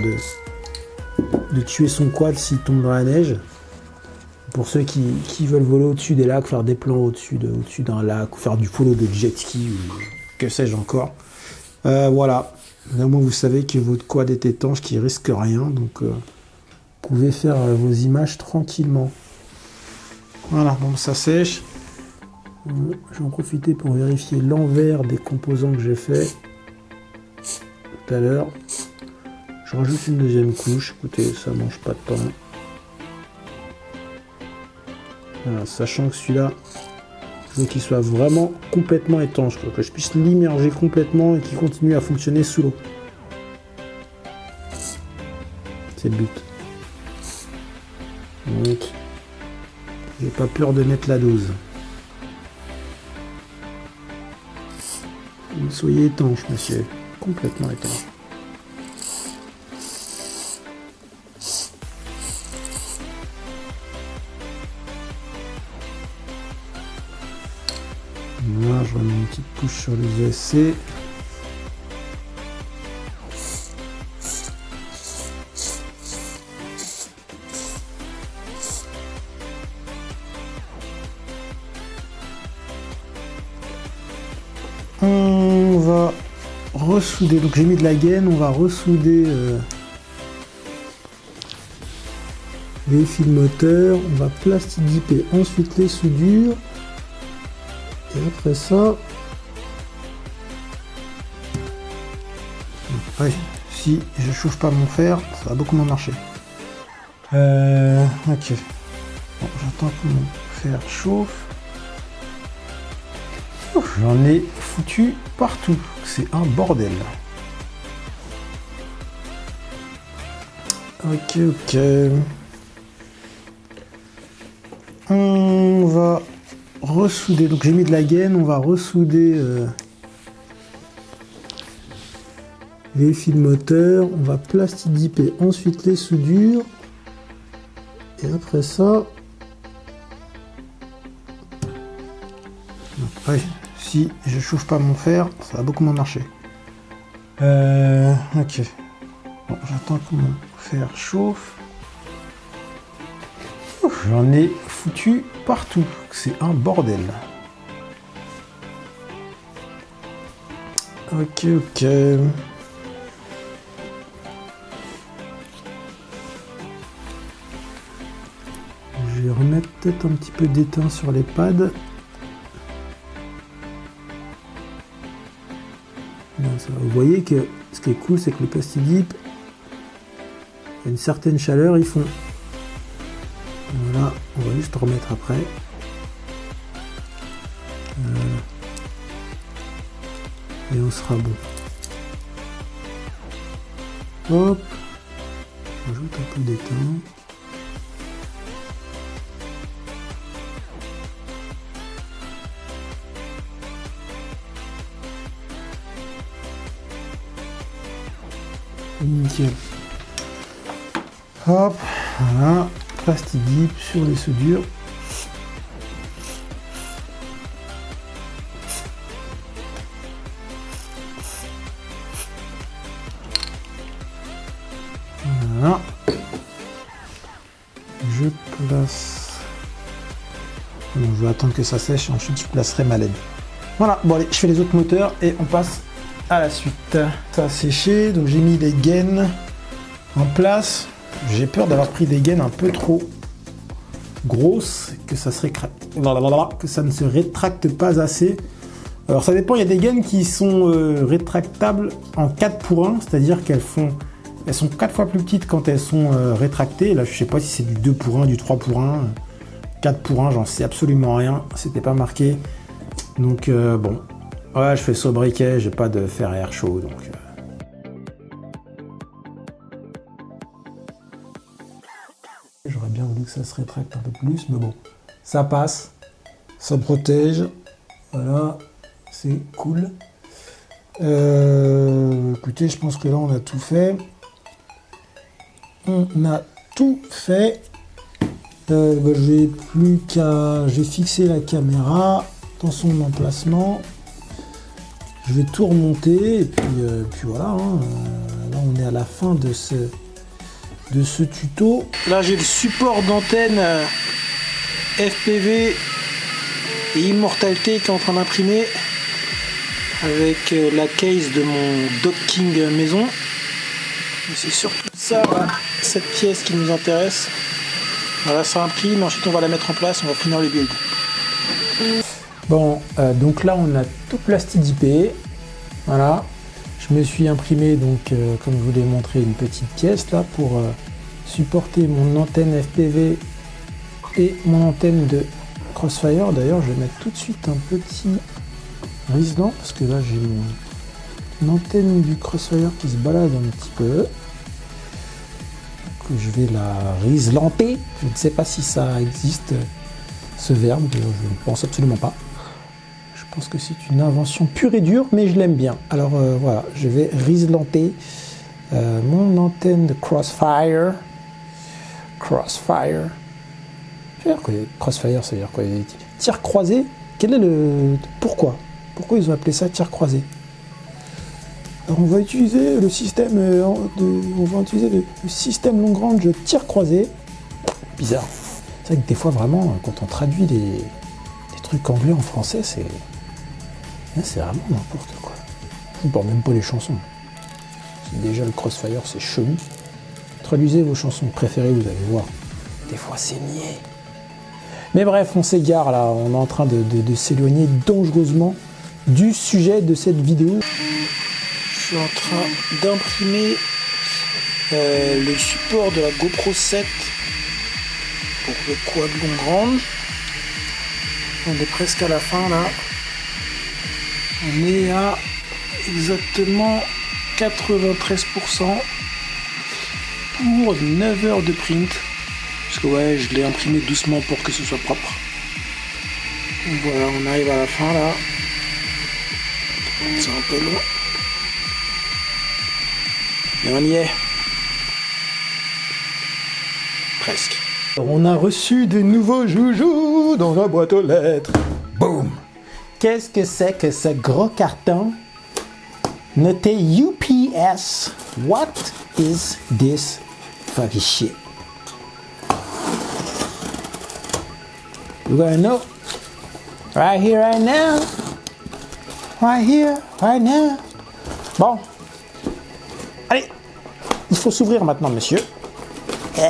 de tuer son quad s'il tombe dans la neige. Pour ceux qui veulent voler au-dessus des lacs, faire des plans au-dessus d'un lac, ou faire du follow de jet ski, ou que sais-je encore. Voilà. Au moins vous savez que votre quad est étanche, qu'il risque rien, donc vous pouvez faire vos images tranquillement. Voilà, bon ça sèche. Je vais en profiter pour vérifier l'envers des composants que j'ai fait tout à l'heure. Je rajoute une deuxième couche, écoutez, ça mange pas de temps. Voilà, sachant que celui-là, je veux qu'il soit vraiment complètement étanche, que je puisse l'immerger complètement et qu'il continue à fonctionner sous l'eau. C'est le but. Donc, j'ai pas peur de mettre la dose. Soyez étanche, monsieur. Complètement étanche. Voilà, je remets une petite couche sur les ESC. On va ressouder, donc j'ai mis de la gaine, on va ressouder les fils moteurs, on va plastidiper ensuite les soudures. Et après ça, oui, si je chauffe pas mon fer, ça va beaucoup moins marcher. Ok. Bon, j'attends que mon fer chauffe. J'en ai foutu partout. C'est un bordel. Ok. On va ressouder, donc j'ai mis de la gaine, on va ressouder les fils moteurs, on va plastidiper ensuite les soudures et après ça, oui, si je chauffe pas mon fer, ça va beaucoup moins marcher. Ok, bon, j'attends que mon fer chauffe. J'en ai foutu partout. C'est un bordel. Ok. Je vais remettre peut-être un petit peu d'étain sur les pads. Vous voyez que ce qui est cool, c'est que le plastidip, il y a une certaine chaleur, ils font. Voilà, on va juste remettre après. Et on sera bon. Hop, on rajoute un peu d'étain. Nickel. Hop. Voilà, plastique dip sur les soudures. Voilà. Je place. Bon, je vais attendre que ça sèche et ensuite je placerai ma LED. Voilà, bon allez, je fais les autres moteurs et on passe à la suite. Ça a séché, donc j'ai mis les gaines en place. J'ai peur d'avoir pris des gaines un peu trop grosses, que ça ne se rétracte pas assez. Alors ça dépend, il y a des gaines qui sont rétractables en 4 pour 1, c'est-à-dire elles sont 4 fois plus petites quand elles sont rétractées. Là je sais pas si c'est du 2 pour 1, du 3 pour 1, 4 pour 1, j'en sais absolument rien, c'était pas marqué. Donc bon, ouais, je fais sobriquet, j'ai pas de fer à air chaud, donc... J'aurais bien voulu que ça se rétracte un peu plus, mais bon, ça passe, ça protège, voilà, c'est cool. Écoutez, je pense que là on a tout fait. On a tout fait. J'ai plus qu'à... J'ai fixé la caméra dans son emplacement. Je vais tout remonter et puis voilà. Hein. Là on est à la fin de ce tuto. Là j'ai le support d'antenne FPV et Immortalité qui est en train d'imprimer avec la case de mon docking maison. C'est surtout ça, là, cette pièce qui nous intéresse. Voilà, ça imprime, ensuite on va la mettre en place, on va finir le build. Bon, donc là on a tout plastique. Voilà, je me suis imprimé donc comme je vous l'ai montré une petite pièce là pour supporter mon antenne FPV et mon antenne de Crossfire. D'ailleurs je vais mettre tout de suite un petit brise-dent parce que là j'ai mon antenne du Crossfire qui se balade un petit peu. Donc, je vais la riselanter. Je ne sais pas si ça existe ce verbe, je ne pense absolument pas. Je pense que c'est une invention pure et dure, mais je l'aime bien. Alors voilà, je vais riselanter mon antenne de Crossfire. Crossfire. Crossfire, ça veut dire quoi? Tir croisé? Quel est le... Pourquoi ils ont appelé ça tir croisé? Alors on va utiliser le système le système long range tir croisé. Bizarre. C'est vrai que des fois vraiment, quand on traduit des trucs anglais en français, c'est vraiment n'importe quoi. Je ne parle même pas les chansons. Déjà le Crossfire c'est chelou. Traduisez vos chansons préférées, vous allez voir. Des fois c'est niais. Mais bref, on s'égare là, on est en train de s'éloigner dangereusement du sujet de cette vidéo. Je suis en train d'imprimer le support de la GoPro 7 pour le quad long range. On est presque à la fin là. On est à exactement 93% pour 9 heures de print. Parce que ouais, je l'ai imprimé doucement pour que ce soit propre. Donc voilà, on arrive à la fin là. C'est un peu long. Et on y est. Presque. On a reçu de nouveaux joujoux dans la boîte aux lettres. Boum! Qu'est-ce que c'est que ce gros carton? Noté UPS. What is this fucking shit? We're gonna know. Right here, right now. Right here, right now. Bon. Allez. Il faut s'ouvrir maintenant, monsieur. Ça,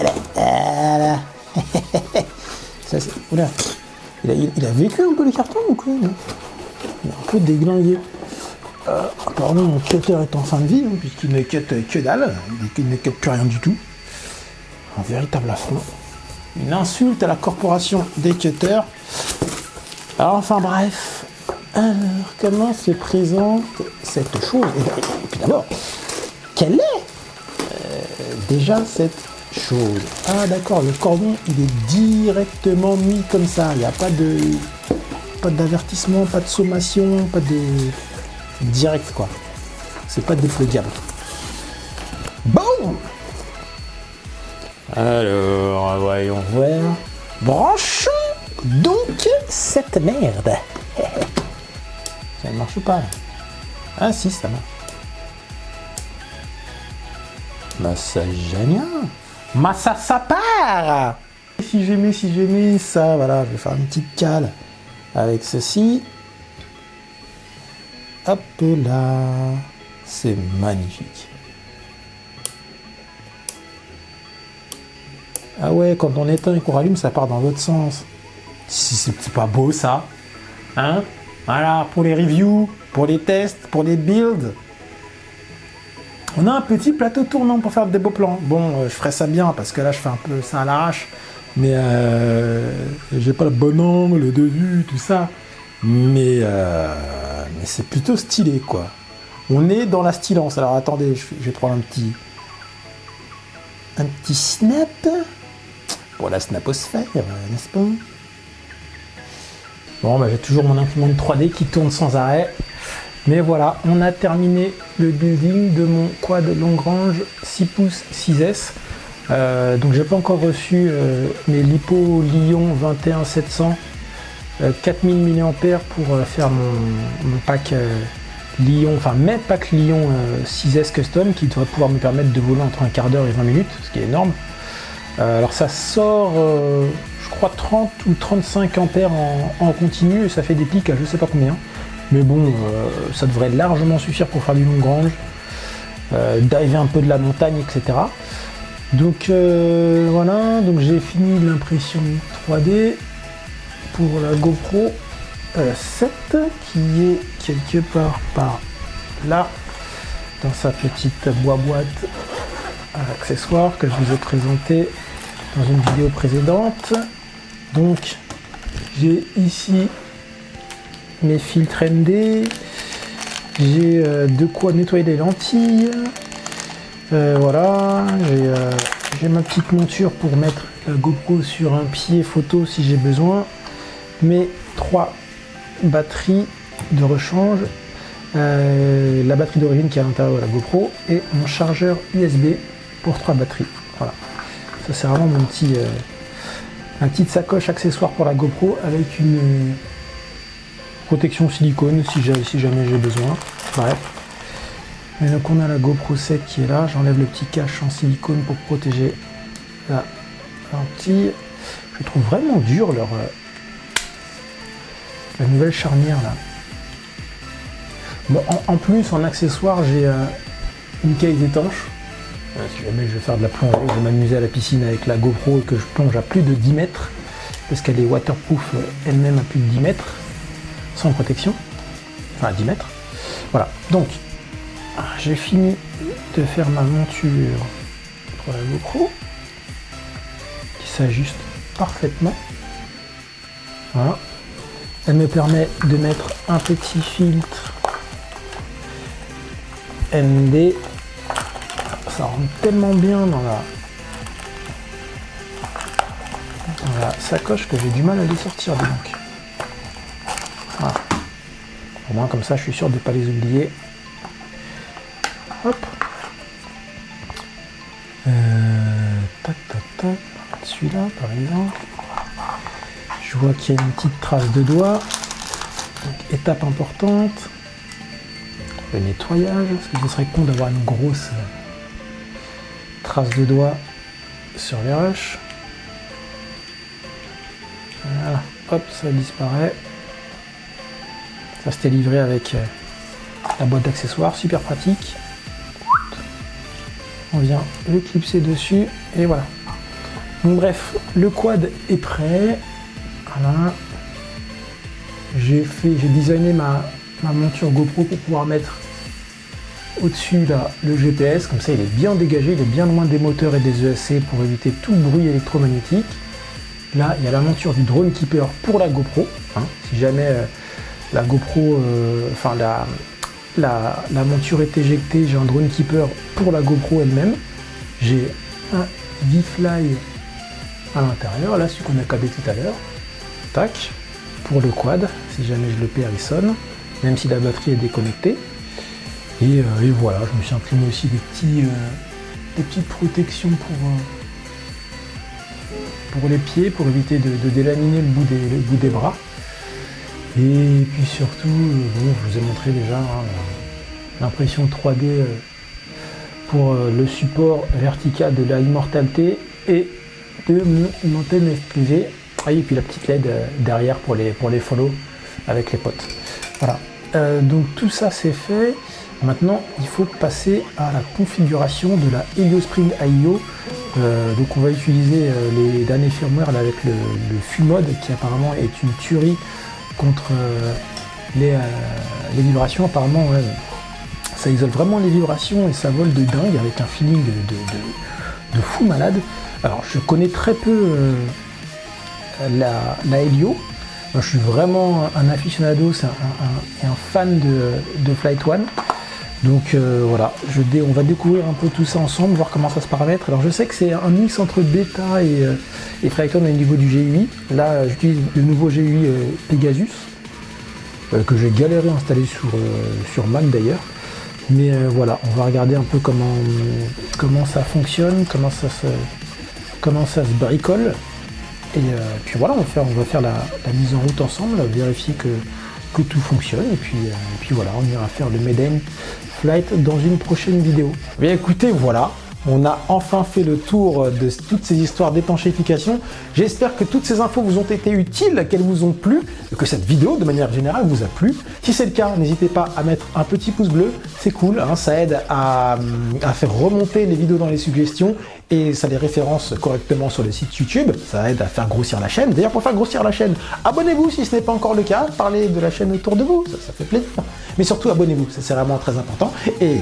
c'est... Oula. Il a vécu un peu le carton ou quoi? Il est un peu déglingué. Apparemment, mon cutter est en fin de vie, hein, puisqu'il ne cut que dalle. Il ne cut plus rien du tout. Un véritable affront. Une insulte à la corporation des cutters. Alors, enfin bref. Alors, comment se présente cette chose? Et puis d'abord, quelle est déjà cette chose? Ah d'accord, le cordon, il est directement mis comme ça. Il n'y a pas d'avertissement, pas de sommation, pas de... direct quoi. C'est pas dépluguable. Boum! Alors, voyons voir. Branchons donc cette merde. Ça ne marche pas là. Ah si, ça marche. Bah ça génial. Bah ça part. Si j'ai mis ça, voilà, je vais faire une petite cale avec ceci. Hop là. C'est magnifique. Ah ouais, quand on éteint et qu'on rallume, ça part dans l'autre sens. C'est pas beau ça, hein? Voilà, pour les reviews, pour les tests, pour les builds. On a un petit plateau tournant pour faire des beaux plans. Bon, je ferai ça bien parce que là, je fais un peu ça à l'arrache. Mais j'ai pas le bon angle de vue, tout ça. Mais c'est plutôt stylé, quoi. On est dans la stylance. Alors attendez, je vais prendre un petit snap. Pour la snaposphère, n'est-ce pas? Bon, bah, j'ai toujours mon imprimante 3D qui tourne sans arrêt. Mais voilà, on a terminé le building de mon quad Longrange 6 pouces 6S. Donc j'ai pas encore reçu mes Lipo Lyon 21700 4000 mAh pour faire mon pack Lyon, enfin mes packs Lyon 6S Custom qui devrait pouvoir me permettre de voler entre un quart d'heure et 20 minutes, ce qui est énorme. Alors ça sort, je crois 30 ou 35 ampères en continu et ça fait des pics à je sais pas combien. Mais bon, ça devrait largement suffire pour faire du Longrange, diver un peu de la montagne, etc. Donc voilà, donc j'ai fini l'impression 3D pour la GoPro 7 qui est quelque part par là, dans sa petite boîte à accessoires que je vous ai présenté dans une vidéo précédente. Donc j'ai ici mes filtres ND, j'ai de quoi nettoyer les lentilles, voilà, j'ai ma petite monture pour mettre la GoPro sur un pied photo si j'ai besoin, mes 3 batteries de rechange, la batterie d'origine qui est à l'intérieur de la GoPro et mon chargeur USB pour 3 batteries. Voilà, ça c'est vraiment mon petit ma petite sacoche accessoire pour la GoPro avec une protection silicone si jamais j'ai besoin. Bref. Et donc on a la GoPro 7 qui est là. J'enlève le petit cache en silicone pour protéger la lentille. Je trouve vraiment dur la nouvelle charnière là. Bon, en plus en accessoire j'ai une case étanche. Si jamais je vais faire de la plongée, je vais m'amuser à la piscine avec la GoPro et que je plonge à plus de 10 mètres parce qu'elle est waterproof elle-même à plus de 10 mètres sans protection, enfin à 10 mètres. Voilà, donc j'ai fini de faire ma monture pour la GoPro qui s'ajuste parfaitement. Voilà, elle me permet de mettre un petit filtre ND. Ça rentre tellement bien dans la sacoche que j'ai du mal à les sortir donc. Voilà. Au moins comme ça je suis sûr de ne pas les oublier. Hop. Tac tac tac. Celui-là par exemple. Je vois qu'il y a une petite trace de doigt. Donc, étape importante. Le nettoyage, parce que ce serait con d'avoir une grosse trace de doigt sur les rushs. Voilà, hop, ça disparaît. Ça c'était livré avec la boîte d'accessoires, super pratique. On vient le clipser dessus et voilà. Donc bref, le quad est prêt. Voilà. J'ai designé ma monture GoPro pour pouvoir mettre au-dessus là le GPS, comme ça il est bien dégagé, il est bien loin des moteurs et des ESC pour éviter tout bruit électromagnétique. Là il y a la monture du Drone Keeper pour la GoPro, hein, si jamais la GoPro, enfin la monture est éjectée, j'ai un Drone Keeper pour la GoPro elle-même. J'ai un V-Fly à l'intérieur, là celui qu'on a câblé tout à l'heure, tac, pour le quad, si jamais je le perds il sonne, même si la batterie est déconnectée. Et voilà, je me suis imprimé aussi des petites protections pour les pieds, pour éviter de délaminer le bout des bras. Et puis surtout, bon, je vous ai montré déjà l'impression 3D pour le support vertical de la Immortalité et de mon antenne FPV. Ah, et puis la petite LED derrière pour les follow avec les potes. Voilà. Donc tout ça c'est fait. Maintenant, il faut passer à la configuration de la Helio Spring IO. Donc on va utiliser les derniers firmware là, avec le FUMOD qui apparemment est une tuerie contre les vibrations. Apparemment, ouais, ça isole vraiment les vibrations et ça vole de dingue avec un feeling de fou malade. Alors je connais très peu la Helio. Moi, je suis vraiment un aficionado, c'est un fan de Flight One. Donc voilà, on va découvrir un peu tout ça ensemble, voir comment ça se paramètre. Alors je sais que c'est un mix entre Beta et Flight One au niveau du GUI. Là j'utilise le nouveau GUI Pegasus, que j'ai galéré à installer sur Mac d'ailleurs. Mais voilà, on va regarder un peu comment ça fonctionne, comment ça se bricole. Et puis voilà, on va faire la mise en route ensemble, vérifier que tout fonctionne. Et puis voilà, on ira faire le Made in Flight dans une prochaine vidéo. Bien écoutez, voilà, on a enfin fait le tour de toutes ces histoires d'étanchéification. J'espère que toutes ces infos vous ont été utiles, qu'elles vous ont plu, que cette vidéo de manière générale vous a plu. Si c'est le cas, n'hésitez pas à mettre un petit pouce bleu, c'est cool, hein, ça aide à faire remonter les vidéos dans les suggestions et ça les référence correctement sur le site YouTube, ça aide à faire grossir la chaîne. D'ailleurs, pour faire grossir la chaîne, abonnez-vous si ce n'est pas encore le cas, parlez de la chaîne autour de vous, ça fait plaisir. Mais surtout, abonnez-vous, ça c'est vraiment très important. Et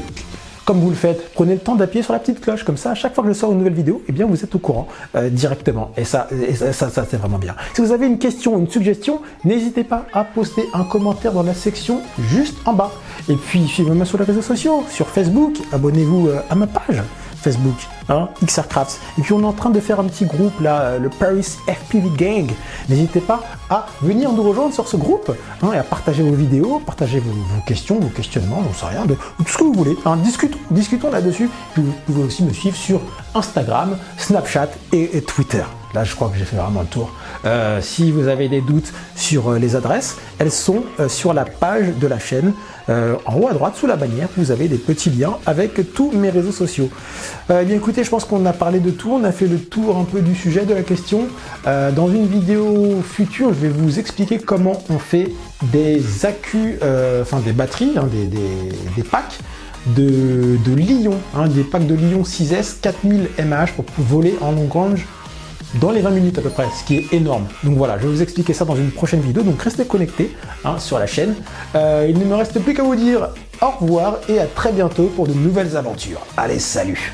comme vous le faites, prenez le temps d'appuyer sur la petite cloche, comme ça, à chaque fois que je sors une nouvelle vidéo, eh bien, vous êtes au courant directement. Et ça c'est vraiment bien. Si vous avez une question, une suggestion, n'hésitez pas à poster un commentaire dans la section juste en bas. Et puis, suivez-moi sur les réseaux sociaux, sur Facebook, abonnez-vous à ma page Facebook, hein, XRCrafts. Et puis on est en train de faire un petit groupe là, le Paris FPV Gang. N'hésitez pas à venir nous rejoindre sur ce groupe, hein, et à partager vos vidéos, partager vos questions, vos questionnements, j'en sais rien, de tout ce que vous voulez. Hein. Discutons là-dessus. Vous pouvez aussi me suivre sur Instagram, Snapchat et Twitter. Là, je crois que j'ai fait vraiment le tour. Si vous avez des doutes sur les adresses, elles sont sur la page de la chaîne. En haut à droite, sous la bannière, vous avez des petits liens avec tous mes réseaux sociaux. Eh bien écoutez, je pense qu'on a parlé de tout, on a fait le tour un peu du sujet, de la question. Dans une vidéo future, je vais vous expliquer comment on fait des accus, enfin des batteries, hein, des packs de Lion, hein, des packs de Lion 6S 4000 mAh pour voler en long range dans les 20 minutes à peu près, ce qui est énorme. Donc voilà, je vais vous expliquer ça dans une prochaine vidéo, donc restez connectés, hein, sur la chaîne. Il ne me reste plus qu'à vous dire au revoir et à très bientôt pour de nouvelles aventures. Allez, salut!